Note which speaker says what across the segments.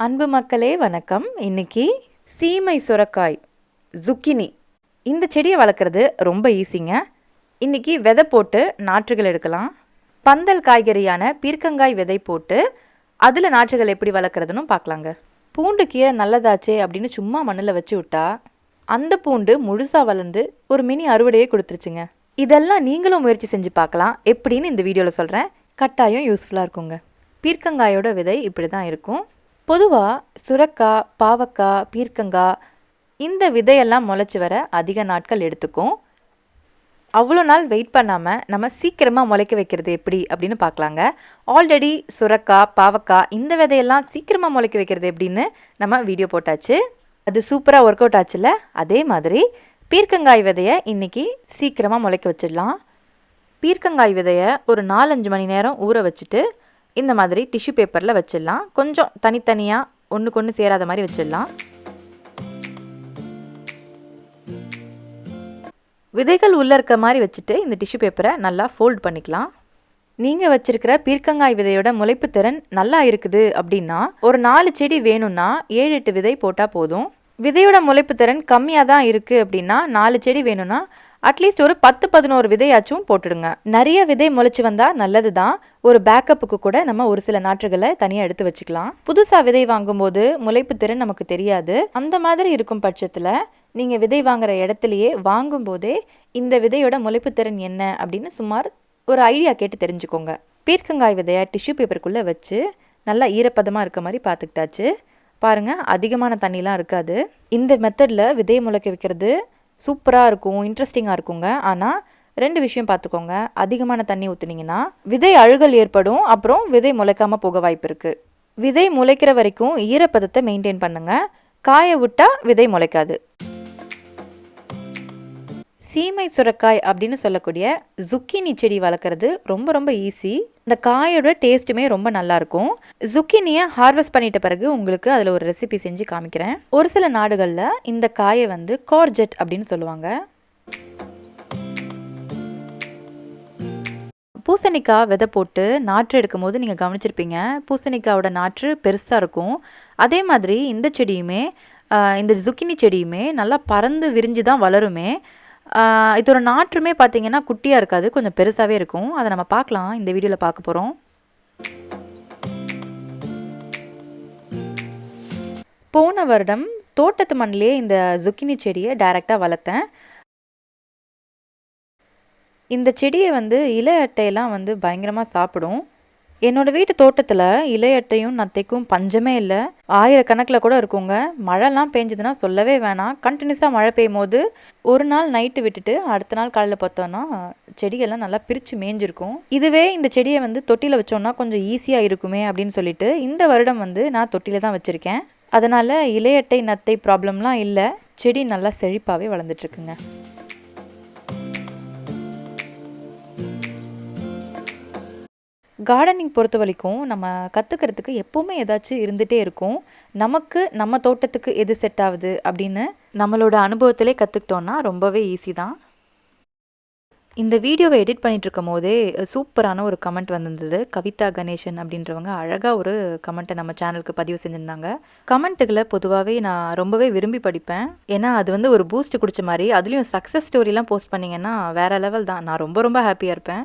Speaker 1: அன்பு மக்களே வணக்கம். இன்னைக்கு சீமை சுரக்காய் zucchini இந்த செடியை வளர்க்குறது ரொம்ப ஈஸிங்க. இன்னைக்கு விதை போட்டு நாற்றுகள் எடுக்கலாம். பந்தல் காய்கறியான பீர்க்கங்காய் விதை போட்டு அதில் நாற்றுகள் எப்படி வளர்க்குறதுன்னு பார்க்கலாங்க. பூண்டு கீரை நல்லதாச்சே அப்படின்னு சும்மா மண்ணில் வச்சு விட்டா அந்த பூண்டு முழுசாக வளர்ந்து ஒரு மினி அறுவடையே கொடுத்துருச்சுங்க. இதெல்லாம் நீங்களும் முயற்சி செஞ்சு பார்க்கலாம். எப்படின்னு இந்த வீடியோவில் சொல்கிறேன். கட்டாயம் யூஸ்ஃபுல்லாக இருக்குங்க. பீர்க்கங்காயோட விதை இப்படி தான் இருக்கும். பொதுவாக சுரக்காய், பாவக்காய், பீர்க்கங்காய் இந்த விதையெல்லாம் முளைச்சி வர அதிக நாட்கள் எடுத்துக்கும். அவ்வளோ நாள் வெயிட் பண்ணாமல் நம்ம சீக்கிரமாக முளைக்க வைக்கிறது எப்படி அப்படின்னு பார்க்கலாங்க. ஆல்ரெடி சுரக்காய், பாவக்காய் இந்த விதையெல்லாம் சீக்கிரமாக முளைக்க வைக்கிறது எப்படின்னு நம்ம வீடியோ போட்டாச்சு. அது சூப்பராக ஒர்க் அவுட் ஆச்சுல்ல. அதே மாதிரி பீர்க்கங்காய் விதையை இன்றைக்கி சீக்கிரமாக முளைக்க வச்சிடலாம். பீர்க்கங்காய் விதையை ஒரு 4-5 மணி நேரம் ஊற வச்சுட்டு இந்த மாதிரி டிஷ்யூ பேப்பரில் வச்சிடலாம். கொஞ்சம் தனித்தனியாக ஒன்றுக்கு ஒன்று சேராத மாதிரி வச்சிடலாம். விதைகள் உள்ளே இருக்க மாதிரி வச்சுட்டு இந்த டிஷ்யூ பேப்பரை நல்லா ஃபோல்ட் பண்ணிக்கலாம். நீங்கள் வச்சுருக்கிற பீர்க்கங்காய் விதையோட முளைப்பு திறன் நல்லா இருக்குது அப்படின்னா ஒரு 4 செடி வேணும்னா 7-8 விதை போட்டால் போதும். விதையோட முளைப்பு திறன் கம்மியாக தான் இருக்குது அப்படின்னா 4 செடி வேணும்னா அட்லீஸ்ட் ஒரு 10-11 விதையாச்சும் போட்டுடுங்க. நிறைய விதை முளைச்சி வந்தால் நல்லது தான். ஒரு பேக்கப்புக்கு கூட நம்ம ஒரு சில நாற்றுகளை தனியாக எடுத்து வச்சுக்கலாம். புதுசாக விதை வாங்கும்போது முளைப்பு திறன் நமக்கு தெரியாது. அந்த மாதிரி இருக்கும் பட்சத்தில் நீங்கள் விதை வாங்குகிற இடத்துலையே வாங்கும்போதே இந்த விதையோட முளைப்பு திறன் என்ன அப்படின்னு சுமார் ஒரு ஐடியா கேட்டு தெரிஞ்சுக்கோங்க. பீர்க்கங்காய் விதையை டிஷ்யூ பேப்பருக்குள்ளே வச்சு நல்லா ஈரப்பதமாக இருக்க மாதிரி பார்த்துக்கிட்டாச்சு. பாருங்கள், அதிகமான தண்ணிலாம் இருக்காது. இந்த மெத்தடில் விதையை முளைக்க வைக்கிறது சூப்பராக இருக்கும், இன்ட்ரெஸ்டிங்காக இருக்குங்க. ஆனால் 2 விஷயம் பார்த்துக்கோங்க. அதிகமான தண்ணி ஊற்றுனீங்கன்னா விதை அழுகல் ஏற்படும். அப்புறம் விதை முளைக்காமல் போக வாய்ப்பு இருக்குது. விதை முளைக்கிற வரைக்கும் ஈரப்பதத்தை மெயின்டைன் பண்ணுங்கள். காய விட்டால் விதை முளைக்காது. சீமை சுரக்காய் அப்படின்னு சொல்லக்கூடிய zucchini செடி வளர்க்குறது ரொம்ப ரொம்ப ஈஸி. இந்த காயோட டேஸ்ட்டுமே ரொம்ப நல்லாயிருக்கும். zucchiniயை ஹார்வெஸ்ட் பண்ணிட்ட பிறகு உங்களுக்கு அதில் ஒரு ரெசிபி செஞ்சு காமிக்கிறேன். ஒரு சில நாடுகளில் இந்த காயை வந்து கோர்ஜெட் அப்படின்னு சொல்லுவாங்க. பூசணிக்காய் விதை போட்டு நாற்று எடுக்கும் போது நீங்கள் கவனிச்சிருப்பீங்க, பூசணிக்காயோட நாற்று பெருசாக இருக்கும். அதே மாதிரி இந்த செடியுமே இந்த zucchini செடியுமே நல்லா பறந்து விரிஞ்சு தான் வளருமே. இதோட நாற்றுமே பார்த்தீங்கன்னா குட்டியாக இருக்காது, கொஞ்சம் பெருசாகவே இருக்கும். அதை நம்ம பார்க்கலாம், இந்த வீடியோவில் பார்க்க போகிறோம். போன வருடம் தோட்டத்து மண்ணிலே இந்த zucchini செடியை டைரெக்டாக வளர்த்தேன். இந்த செடியை வந்து இலை அட்டையெல்லாம் வந்து பயங்கரமாக சாப்பிடும். என்னோடய வீட்டு தோட்டத்தில் இலை அட்டையும் நத்தைக்கும் பஞ்சமே இல்லை. 1000 கணக்கில் கூட இருக்குங்க. மழைலாம் பெஞ்சதுன்னா சொல்லவே வேணாம். கண்டினியூஸாக மழை பெய்யும் போது ஒரு நாள் நைட்டு விட்டுட்டு அடுத்த நாள் காலையில் பார்த்தோன்னா செடியெல்லாம் நல்லா பிரித்து மேய்ஞ்சிருக்கும். இதுவே இந்த செடியை வந்து தொட்டியில் வச்சோன்னா கொஞ்சம் ஈஸியாக இருக்குமே அப்படின்னு சொல்லிட்டு இந்த வருடம் வந்து நான் தொட்டியில் தான் வச்சுருக்கேன். அதனால் இலையட்டை நத்தை ப்ராப்ளம்லாம் இல்லை. செடி நல்லா செழிப்பாகவே வளர்ந்துட்டுருக்குங்க. கார்டனிங் பொறுத்த வரைக்கும் நம்ம கற்றுக்கிறதுக்கு எப்போவுமே ஏதாச்சும் இருந்துகிட்டே இருக்கும். நமக்கு நம்ம தோட்டத்துக்கு எது செட் ஆகுது அப்படின்னு நம்மளோட அனுபவத்திலே கற்றுக்கிட்டோன்னா ரொம்பவே ஈஸி தான். இந்த வீடியோவை எடிட் பண்ணிகிட்டு இருக்கும் போதே சூப்பரான ஒரு கமெண்ட் வந்திருந்தது. கவிதா கணேசன் அப்படின்றவங்க அழகாக ஒரு கமெண்ட்டை நம்ம சேனலுக்கு பதிவு செஞ்சுருந்தாங்க. கமெண்ட்டுகளை பொதுவாகவே நான் ரொம்பவே விரும்பி படிப்பேன். ஏன்னா அது வந்து ஒரு பூஸ்ட் குடிச்ச மாதிரி. அதுலேயும் சக்ஸஸ் ஸ்டோரிலாம் போஸ்ட் பண்ணிங்கன்னா வேறு லெவல் தான். நான் ரொம்ப ரொம்ப ஹாப்பியாக இருப்பேன்.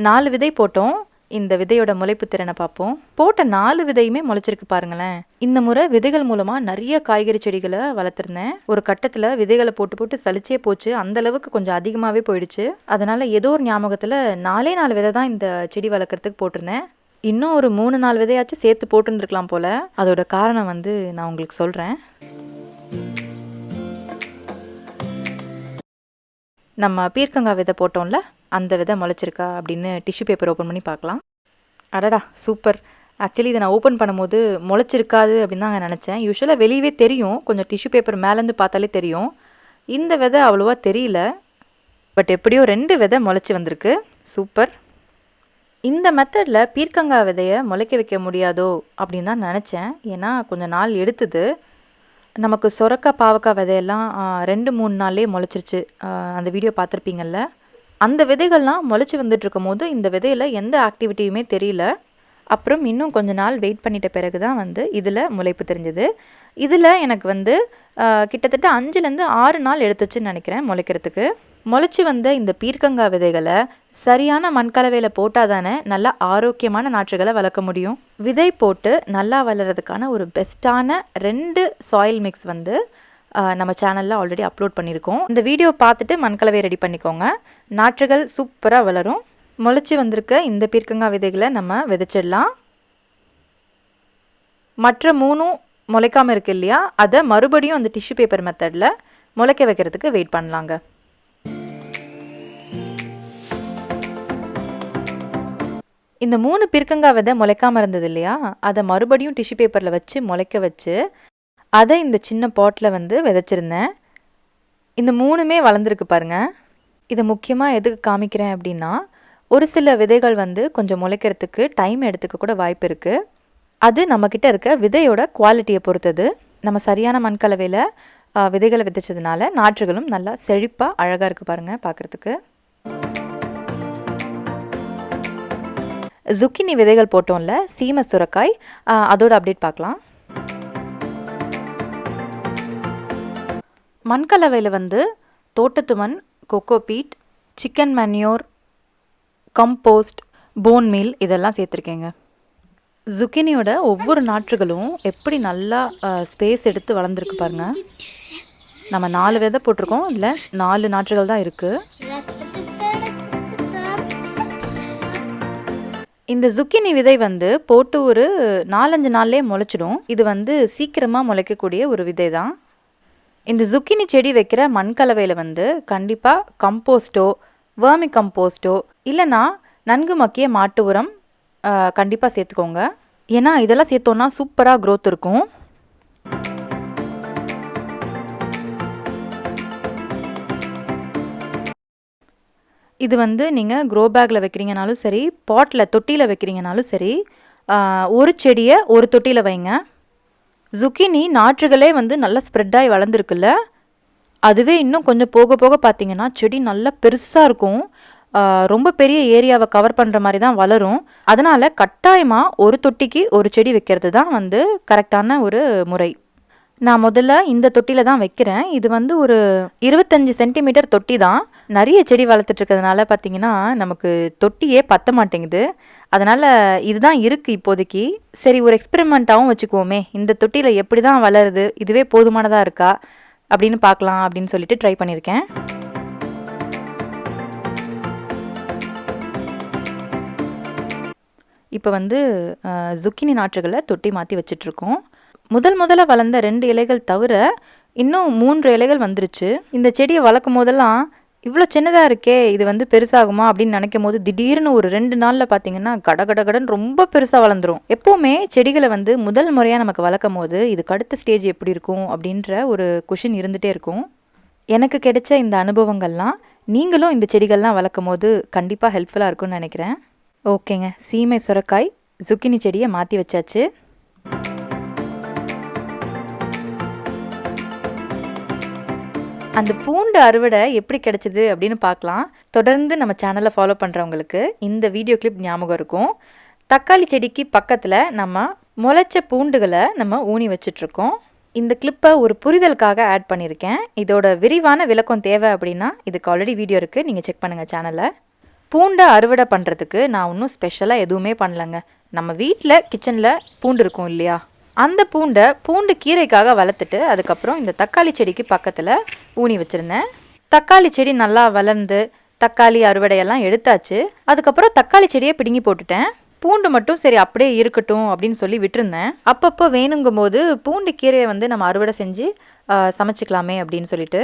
Speaker 1: நாலு விதை போட்டோம். இந்த விதையோட முளைப்பு திறனை பார்ப்போம். போட்ட 4 விதையுமே முளைச்சிருக்கு பாருங்களேன். இந்த முறை விதைகள் மூலமாக நிறைய காய்கறி செடிகளை வளர்த்துருந்தேன். ஒரு கட்டத்தில் விதைகளை போட்டு போட்டு சலிச்சே போச்சு. அந்த அளவுக்கு கொஞ்சம் அதிகமாகவே போயிடுச்சு. அதனால் ஏதோ ஒரு ஞாபகத்தில் 4 விதை தான் இந்த செடி வளர்க்குறதுக்கு போட்டிருந்தேன். இன்னும் ஒரு 3-4 விதையாச்சும் சேர்த்து போட்டுருந்துருக்கலாம் போல். அதோட காரணம் வந்து நான் உங்களுக்கு சொல்கிறேன். நம்ம பீர்க்கங்காய் விதை போட்டோம்ல, அந்த விதை முளைச்சிருக்கா அப்படின்னு டிஷ்யூ பேப்பர் ஓப்பன் பண்ணி பார்க்கலாம். அடடா சூப்பர். ஆக்சுவலி இதை நான் ஓப்பன் பண்ணும்போது முளைச்சிருக்காது அப்படின்னு தான் நினச்சேன். யூஸ்வலாக வெளியவே தெரியும், கொஞ்சம் டிஷ்யூ பேப்பர் மேலேருந்து பார்த்தாலே தெரியும். இந்த விதை அவ்வளோவா தெரியல. பட் எப்படியோ 2 விதை முளைச்சி வந்திருக்கு. சூப்பர். இந்த மெத்தடில் பீர்க்கங்காய் விதையை முளைக்க வைக்க முடியாதோ அப்படின்னு தான் நினச்சேன். ஏன்னா கொஞ்சம் நாள் எடுத்தது. நமக்கு சுரக்காய், பாவக்காய் விதையெல்லாம் 2-3 நாள்லேயே முளைச்சிருச்சு. அந்த வீடியோ பார்த்துருப்பீங்கள்ல. அந்த விதைகள்லாம் முளைச்சி வந்துட்டு இருக்கும் போது இந்த விதையில் எந்த ஆக்டிவிட்டியுமே தெரியல. அப்புறம் இன்னும் கொஞ்ச நாள் வெயிட் பண்ணிட்ட பிறகு தான் வந்து இதில் முளைப்பு தெரிஞ்சது. இதில் எனக்கு வந்து கிட்டத்தட்ட 5லேருந்து 6 நாள் எடுத்துச்சுன்னு நினைக்கிறேன் முளைக்கிறதுக்கு. முளைச்சி வந்த இந்த பீர்க்கங்காய் விதைகளை சரியான மண்கலவையில் போட்டால் தானே நல்லா ஆரோக்கியமான நாற்றுகளை வளர்க்க முடியும். விதை போட்டு நல்லா வளர்கிறதுக்கான ஒரு பெஸ்ட்டான 2 சாயில் மிக்ஸ் வந்து நம்ம சேனலில் ஆல்ரெடி அப்லோட் பண்ணியிருக்கோம். இந்த வீடியோ பார்த்துட்டு மண்கலவையை ரெடி பண்ணிக்கோங்க. நாற்றுகள் சூப்பராக வளரும். முளைச்சி வந்திருக்க இந்த பீர்க்கங்காய் விதைகளை நம்ம விதைச்சிடலாம். மற்ற 3 முளைக்காமல் இருக்கு இல்லையா, அதை மறுபடியும் அந்த டிஷ்யூ பேப்பர் மெத்தடில் முளைக்க வைக்கிறதுக்கு வெயிட் பண்ணலாங்க. இந்த 3 பீர்க்கங்காய் விதை முளைக்காமல் இருந்தது இல்லையா, அதை மறுபடியும் டிஷ்யூ பேப்பரில் வச்சு முளைக்க வச்சு அதை இந்த சின்ன பாட்டில் வந்து விதைச்சிருந்தேன். இந்த 3மே வளர்ந்துருக்கு பாருங்கள். இதை முக்கியமாக எதுக்கு காமிக்கிறேன் அப்படின்னா, ஒரு சில விதைகள் வந்து கொஞ்சம் முளைக்கிறதுக்கு டைம் எடுத்துக்க கூட வாய்ப்பு இருக்குது. அது நம்மக்கிட்ட இருக்க விதையோட குவாலிட்டியை பொறுத்தது. நம்ம சரியான மண்கலவையில் விதைகளை விதைச்சதுனால நாற்றுகளும் நல்லா செழிப்பாக அழகாக இருக்குது பாருங்கள் பார்க்குறதுக்கு. zucchini விதைகள் போட்டோம்ல, சீமை சுரக்காய், அதோட அப்டேட் பார்க்கலாம். மண்கலவையில் வந்து தோட்டத்து மண், cocopeat, chicken manure, compost, bone meal இதெல்லாம் சேர்த்துருக்கேங்க. zucchiniயோட ஒவ்வொரு நாற்றுகளும் எப்படி நல்லா ஸ்பேஸ் எடுத்து வளர்ந்துருக்கு பாருங்கள். நம்ம 4 விதை போட்டிருக்கோம், இதில் 4 நாற்றுகள் தான் இருக்குது. இந்த zucchini விதை வந்து போட்டு ஒரு 4-5 நாள்லேயே முளைச்சிடும். இது வந்து சீக்கிரமாக முளைக்கக்கூடிய ஒரு விதை தான். இந்த zucchini செடி வைக்கிற மண்கலவையில் வந்து கண்டிப்பாக கம்போஸ்ட்டோ வேர்மி கம்போஸ்ட்டோ இல்லைனா நன்கு மக்கிய மாட்டு உரம் கண்டிப்பாக சேர்த்துக்கோங்க. ஏன்னா இதெல்லாம் சேர்த்தோன்னா சூப்பராக க்ரோத் இருக்கும். இது வந்து நீங்கள் க்ரோ பேக்கில் வைக்கிறீங்கனாலும் சரி, பாட்டில் தொட்டியில் வைக்கிறீங்கனாலும் சரி, ஒரு செடியை ஒரு தொட்டியில் வைங்க. zucchini நாற்றுகளே வந்து நல்லா ஸ்ப்ரெட்டாகி வளர்ந்துருக்குல்ல, அதுவே இன்னும் கொஞ்சம் போக போக பார்த்தீங்கன்னா செடி நல்லா பெருசாக இருக்கும். ரொம்ப பெரிய ஏரியாவை கவர் பண்ணுற மாதிரி தான் வளரும். அதனால் கட்டாயமாக ஒரு தொட்டிக்கு ஒரு செடி வைக்கிறது தான் வந்து கரெக்டான ஒரு முறை. நான் முதல்ல இந்த தொட்டியில் தான் வைக்கிறேன். இது வந்து ஒரு 25 சென்டிமீட்டர் தொட்டி தான். நிறைய செடி வளர்த்துட்ருக்கிறதுனால பார்த்திங்கன்னா நமக்கு தொட்டியே பத்த மாட்டேங்குது. அதனால் இதுதான் இருக்குது இப்போதைக்கு. சரி, ஒரு எக்ஸ்பெரிமெண்ட்டாகவும் வச்சுக்குவோமே, இந்த தொட்டியில் எப்படி தான் வளருது, இதுவே போதுமானதாக இருக்கா அப்படின்னு பார்க்கலாம் அப்படின்னு சொல்லிட்டு ட்ரை பண்ணியிருக்கேன். இப்போ வந்து zucchini நாற்றுகளை தொட்டி மாற்றி வச்சிட்ருக்கோம். முதல்ல வளர்ந்த 2 இலைகள் தவிர இன்னும் 3 இலைகள் வந்துருச்சு. இந்த செடியை வளர்க்கும் போதெல்லாம் இவ்வளோ சின்னதாக இருக்கே, இது வந்து பெருசாகுமா அப்படின்னு நினைக்கும் போது திடீர்னு ஒரு 2 நாளில் பார்த்தீங்கன்னா கடகடன்னு ரொம்ப பெருசாக வளர்ந்துடும். எப்போவுமே செடிகளை வந்து முதல் முறையாக நமக்கு வளர்க்கும் போது இதுக்கு அடுத்த ஸ்டேஜ் எப்படி இருக்கும் அப்படின்ற ஒரு கொஷின் இருந்துகிட்டே இருக்கும். எனக்கு கிடைச்ச இந்த அனுபவங்கள்லாம் நீங்களும் இந்த செடிகள்லாம் வளர்க்கும் போது கண்டிப்பாக ஹெல்ப்ஃபுல்லாக இருக்கும்னு நினைக்கிறேன். ஓகேங்க, சீமை சுரக்காய் zucchini செடியை மாற்றி வச்சாச்சு. அந்த பூண்டு அறுவடை எப்படி கிடைச்சிது அப்படின்னு பார்க்கலாம். தொடர்ந்து நம்ம சேனலை ஃபாலோ பண்ணுறவங்களுக்கு இந்த வீடியோ கிளிப் ஞாபகம் இருக்கும். தக்காளி செடிக்கு பக்கத்தில் நம்ம முளைச்ச பூண்டுகளை நம்ம ஊனி வச்சிட்ருக்கோம். இந்த கிளிப்பை ஒரு புரிதலுக்காக ஆட் பண்ணியிருக்கேன். இதோட விரிவான விளக்கம் தேவை அப்படின்னா இதுக்கு ஆல்ரெடி வீடியோ இருக்குது, நீங்கள் செக் பண்ணுங்கள் சேனலை. பூண்டை அறுவடை பண்ணுறதுக்கு நான் இன்னும் ஸ்பெஷலாக எதுவுமே பண்ணலைங்க. நம்ம வீட்டில் கிச்சனில் பூண்டு இருக்கும் இல்லையா, அந்த பூண்டு கீரைக்காக வளர்த்துட்டு அதுக்கப்புறம் இந்த தக்காளி செடிக்கு பக்கத்தில் ஊனி வச்சுருந்தேன். தக்காளி செடி நல்லா வளர்ந்து தக்காளி அறுவடையெல்லாம் எடுத்தாச்சு. அதுக்கப்புறம் தக்காளி செடியை பிடுங்கி போட்டுட்டேன். பூண்டு மட்டும் சரி அப்படியே இருக்கட்டும் அப்படின்னு சொல்லி விட்டுருந்தேன். அப்பப்போ வேணுங்கும் போது பூண்டு கீரையை வந்து நம்ம அறுவடை செஞ்சு சமைச்சிக்கலாமே அப்படின்னு சொல்லிட்டு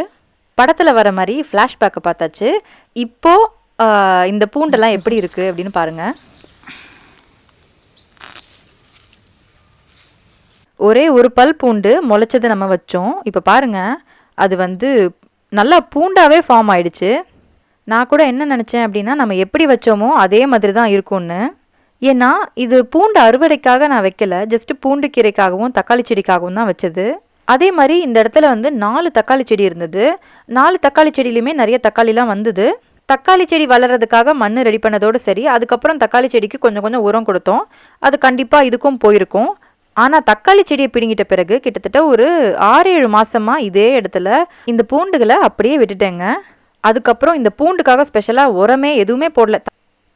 Speaker 1: படத்தில் வர மாதிரி ஃப்ளாஷ்பேக்கை பார்த்தாச்சு. இப்போது இந்த பூண்டெல்லாம் எப்படி இருக்குது அப்படின்னு பாருங்கள். ஒரே ஒரு பல் பூண்டு முளைச்சதை நம்ம வச்சோம். இப்போ பாருங்கள், அது வந்து நல்லா பூண்டாகவே ஃபார்ம் ஆயிடுச்சு. நான் கூட என்ன நினச்சேன் அப்படின்னா நம்ம எப்படி வச்சோமோ அதே மாதிரி தான் இருக்கும்னு. ஏன்னா இது பூண்டு அறுவடைக்காக நான் வைக்கல, ஜஸ்ட்டு பூண்டு கீரைக்காகவும் தக்காளி செடிக்காகவும் தான் வச்சது. அதே மாதிரி இந்த இடத்துல வந்து 4 தக்காளி செடி இருந்தது. 4 தக்காளி செடியிலையுமே நிறைய தக்காளிலாம் வந்தது. தக்காளி செடி வளர்கிறதுக்காக மண் ரெடி பண்ணதோடு சரி, அதுக்கப்புறம் தக்காளி செடிக்கு கொஞ்சம் கொஞ்சம் உரம் கொடுத்தோம். அது கண்டிப்பாக இதுக்கும் போயிருக்கும். ஆனால் தக்காளி செடியை பிடுங்கிட்ட பிறகு கிட்டத்தட்ட ஒரு 6-7 மாதமாக இதே இடத்துல இந்த பூண்டுகளை அப்படியே விட்டுட்டேங்க. அதுக்கப்புறம் இந்த பூண்டுக்காக ஸ்பெஷலாக உரமே எதுவுமே போடல.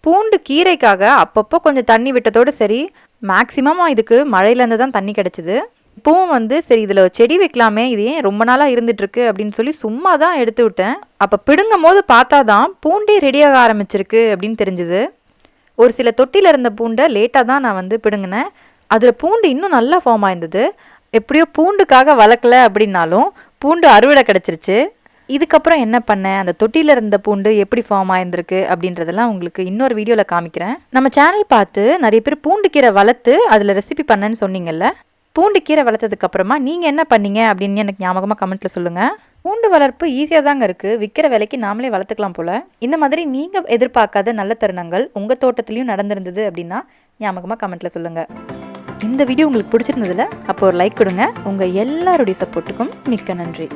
Speaker 1: பூண்டு கீரைக்காக அப்பப்போ கொஞ்சம் தண்ணி விட்டதோடு சரி, மேக்ஸிமமாக இதுக்கு மழையிலேருந்து தான் தண்ணி கிடச்சிது. இப்போவும் சரி இதில் செடி வைக்கலாமே, இது ஏன் ரொம்ப நாளாக இருந்துகிட்ருக்கு அப்படின்னு சொல்லி சும்மா தான் எடுத்து விட்டேன். அப்போ பிடுங்கும் போது பார்த்தா தான் பூண்டே ரெடியாக ஆரம்பிச்சிருக்கு அப்படின்னு தெரிஞ்சுது. ஒரு சில தொட்டியில் இருந்த பூண்டை லேட்டாக தான் நான் பிடுங்கினேன். அதில் பூண்டு இன்னும் நல்லா ஃபார்ம் ஆயிருந்தது. எப்படியோ பூண்டுக்காக வளர்க்கல அப்படின்னாலும் பூண்டு அறுவடை கிடச்சிருச்சு. இதுக்கப்புறம் என்ன பண்ணேன், அந்த தொட்டியில் இருந்த பூண்டு எப்படி ஃபார்ம் ஆயிருந்திருக்கு அப்படின்றதெல்லாம் உங்களுக்கு இன்னொரு வீடியோவில் காமிக்கிறேன். நம்ம சேனல் பார்த்து நிறைய பேர் பூண்டு கீரை வளர்த்து அதில் ரெசிபி பண்ணேன்னு சொன்னீங்கல்ல. பூண்டு கீரை வளர்த்ததுக்கப்புறமா நீங்கள் என்ன பண்ணீங்க அப்படின்னு எனக்கு ஞாபகமாக கமெண்ட்டில் சொல்லுங்கள். பூண்டு வளர்ப்பு ஈஸியாக தாங்க இருக்குது, விற்கிற விலைக்கு நாமளே வளர்த்துக்கலாம் போல். இந்த மாதிரி நீங்கள் எதிர்பார்க்காத நல்ல தருணங்கள் உங்கள் தோட்டத்துலேயும் நடந்திருந்தது அப்படின்னா ஞாபகமாக கமெண்ட்டில் சொல்லுங்கள். இந்த வீடியோ உங்களுக்கு பிடிச்சிருந்ததில்ல அப்போ ஒரு லைக் கொடுங்க. உங்கள் எல்லாருடைய சப்போர்ட்டுக்கும் மிக்க நன்றி.